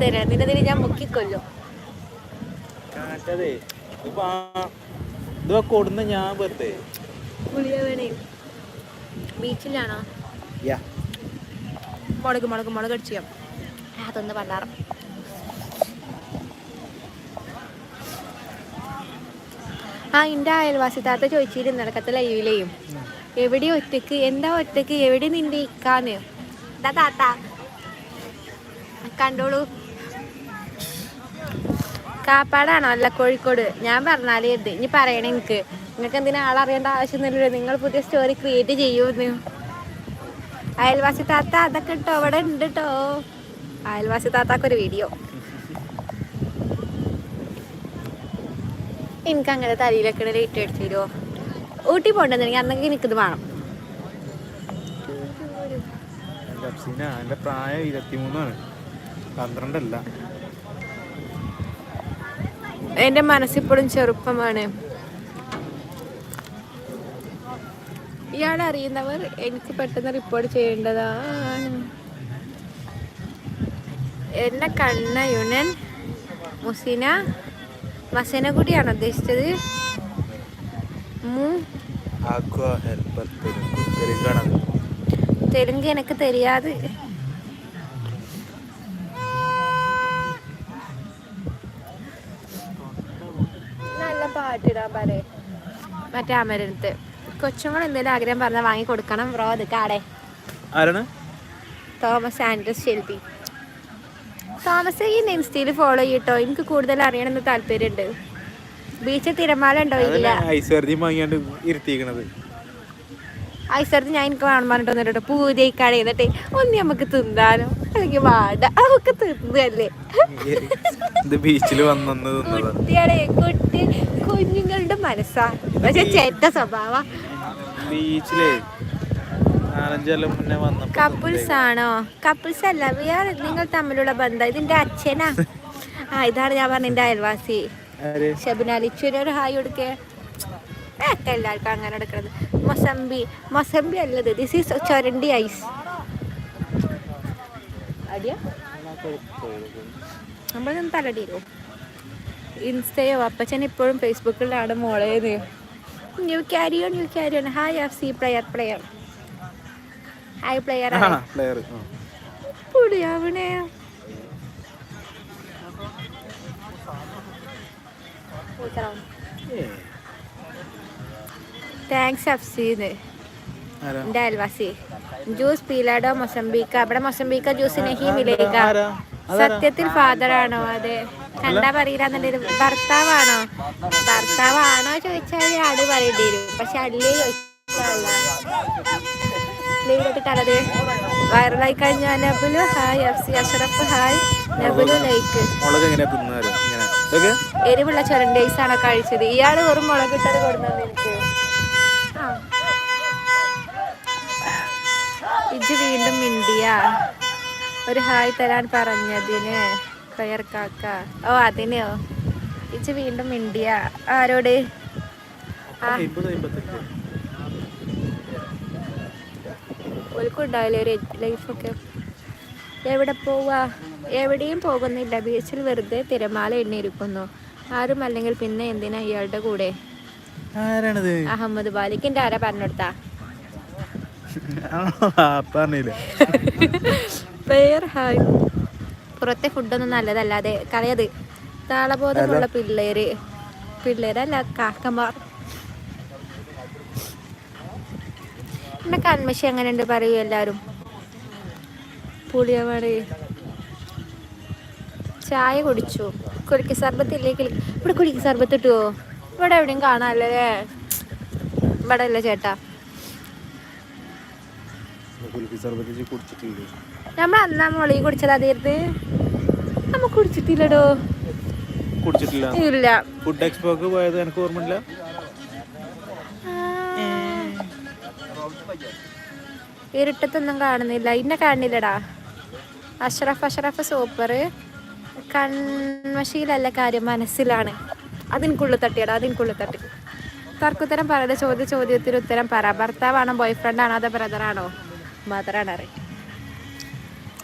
തരാം. നിന്നെ ഞാൻ മുക്കിക്കൊല്ലോ. ഞാൻ വെറുതെ ബീച്ചിലാണോ? മുളക് അടിച്ചു അതൊന്ന് പണ്ടാറം. എൻ്റെ അയൽവാസി താത്ത ചോദിച്ചിരുന്നു നടക്കത്തെ ലൈവിലെയും എവിടെ ഒറ്റക്ക്, എന്താ ഒറ്റക്ക്, എവിടെ നിന്റെ ഇക്കാന്ന്. എന്താ താത്ത കണ്ടോളൂ. കാപ്പാടാണോ? അല്ല, കോഴിക്കോട്. ഞാൻ പറഞ്ഞാലേ ഇത് ഇനി പറയണേ. നിങ്ങൾക്ക് എന്തിനാ ആളറിയേണ്ട ആവശ്യമൊന്നുമില്ലല്ലോ, നിങ്ങൾ പുതിയ സ്റ്റോറി ക്രിയേറ്റ് ചെയ്യുമെന്ന്. അയൽവാസി താത്ത അതൊക്കെ ഇട്ടോ, അവിടെ ഉണ്ട് കേട്ടോ. അയൽവാസി താത്താക്കൊരു വീഡിയോ. എനിക്കങ്ങനെ തലയിലൊക്കെ ലൈറ്റ് അടിച്ചു തരുമോ? ഊട്ടി പോകണ്ടെന്നുണ്ടെങ്കിൽ അന്നെങ്കിൽ എനിക്കിത് വേണം. പ്രായം 23 12 എൻ്റെ മനസ്സിപ്പോഴും ചെറുപ്പമാണ്. ഇയാളറിയുന്നവർ എനിക്ക് പെട്ടെന്ന് റിപ്പോർട്ട് ചെയ്യേണ്ടതാണ്. എന്നെ കണ്ണയുണൻ മസീന കൂടിയാണ് ഉദ്ദേശിച്ചത്. തെലുങ്ക് എനിക്ക് தெரியாது. നല്ല പാട്ടിടാൻ പറയേ മറ്റേ അമരത്ത്. കൊച്ചുങ്ങൾ എന്തെങ്കിലും ആഗ്രഹം പറഞ്ഞാൽ വാങ്ങി കൊടുക്കണം. ബ്രോ അത് കാടെ തോമസ് ആൻഡ്രസ് ഷെൽബി. തോമസ് ഈ ഇൻസ്റ്റയിൽ ഫോളോ ചെയ്യട്ടോ, എനിക്ക് കൂടുതൽ അറിയണമെന്ന് താല്പര്യമുണ്ട്. ബീച്ചിൽ തിരമാല ഉണ്ടോ? ഇല്ല. ഐസർജി ഞാൻ എനിക്ക് വേണം പറഞ്ഞിട്ട് വന്നിട്ടോ പൂജയ്ക്കാണ് എന്നിട്ട് ഒന്ന് നമുക്ക് തിന്നാനോ അല്ലെങ്കിൽ വാട അവക്ക് തിന്നല്ലേ. കുട്ടിയുടെ കുഞ്ഞുങ്ങളുടെ മനസ്സാ, പക്ഷെ ചേട്ട സ്വഭാവ. കപ്പിൾസ് ആണോ? കപ്പിൾസ് അല്ല, വേറെ നിങ്ങൾ തമ്മിലുള്ള ബന്ധം. ഇതിന്റെ അച്ഛനാ. ഇതാണ് ഞാൻ പറഞ്ഞ എന്റെ അയൽവാസി ഷബിനാലിച്ചൊരു ഹായ് കൊടുക്കേ. എല്ലാവർക്കും അങ്ങനെ എടുക്കുന്നത്. മൊസംബി അല്ലത്, ദിസ് ഈസ് ചൊരണ്ടി ഐസ്. അടിയാ നമ്മളൊന്നും തലടിയോ? ഇൻസ്റ്റയോ അപ്പച്ചൻ ഇപ്പോഴും ഫേസ്ബുക്കിലാണ് മോളേന്ന്. ന്യൂ ക്യാരിയോൺ hi F C player hi player പുളിയാവണേ. താങ്ക്സ് അഫ്സീന്ന് എൻ്റെ അയൽവാസി. ജ്യൂസ് പീലാഡോ മൊസംബിക്ക. അവിടെ മൊസംബിക്ക ജ്യൂസ് നെഹി മിലേക്ക. സത്യത്തിൽ ഫാദറാണോ? അതെ. കണ്ടാ പറയില്ലാന്നുണ്ടെങ്കിൽ ഭർത്താവാണോ ചോദിച്ചാൽ ആട് പറയേണ്ടി വരും. പക്ഷെ അല്ലേ ചോദിച്ചാലത് വൈറലായി കഴിഞ്ഞാൽ നബുലു hi F C Ashraf hi നബുലു ലൈക്ക്. എരിവുള്ള ചൊരണ്ടേസ് ആണോ കഴിച്ചത്? ഇയാള് വെറും മുളകിട്ടത് കൊടുക്കുന്നത് എനിക്ക്. ഇജ് വീണ്ടും മിണ്ടിയ ഒരു ഹായ് തരാൻ പറഞ്ഞതിന് കയർ കാക്ക. ഓ അതിനെയോ? ഇജ് വീണ്ടും മിണ്ടിയ ആരോട്? ഓൽക്കുണ്ടാവില്ലേ ഒരു ലൈഫൊക്കെ. എവിടെ പോവാ? എവിടെയും പോകുന്നില്ല. ബീച്ചിൽ വെറുതെ തിരമാല എണ്ണിയിരിക്കുന്നു. ആരും അല്ലെങ്കിൽ പിന്നെ എന്തിനാ ഇയാളുടെ കൂടെ? അഹമ്മദ് ബാലിക്കിന്റെ ആരാ പറഞ്ഞെടുത്താ? പേർ ഹായ്. പുറത്തെ ഫുഡൊന്നും നല്ലതല്ലാതെ കളയത്. താളബോധമുള്ള പിള്ളേരല്ല കാക്കമാർ. എന്നെ കൺമശി എങ്ങനെയുണ്ട് പറയൂ എല്ലാവരും. പുളിയവാട് ചായ കുടിച്ചു. കുലുക്കി സർബത്ത് ഇല്ലെങ്കിൽ ഇവിടെ കുലുക്കി സർബത്ത് കിട്ടുമോ? ഇവിടെ എവിടെയും കാണാല്ലേ? ഇവിടെ അല്ലേ ചേട്ടാ? നമ്മൾ അന്നാ മുളകി കുടിച്ചത് അതേർത്ത് നമ്മ കുടിച്ചിട്ടില്ലടോ. ഇല്ല. ഫുഡ് എക്സ്പോക്ക് പോയത് എനിക്ക് ഓർമ്മയില്ല. ഇരുട്ടത്തൊന്നും കാണുന്നില്ല. ഇന്നെ കാണുന്നില്ലടാ. അഷ്റഫ് സൂപ്പർ. കൺമശിയിലല്ല കാര്യം, മനസ്സിലാണ്. അതിനുള്ളിൽ തട്ടിയടാ, അതിനുള്ളിൽ തട്ടി. തർക്കുത്തരം പറയുന്ന ചോദ്യത്തിന് ഉത്തരം പറ. ഭർത്താവാണോ, ബോയ് ഫ്രണ്ടാണോ, അതോ ബ്രദറാണോ? മദറാണ് അറിയാം.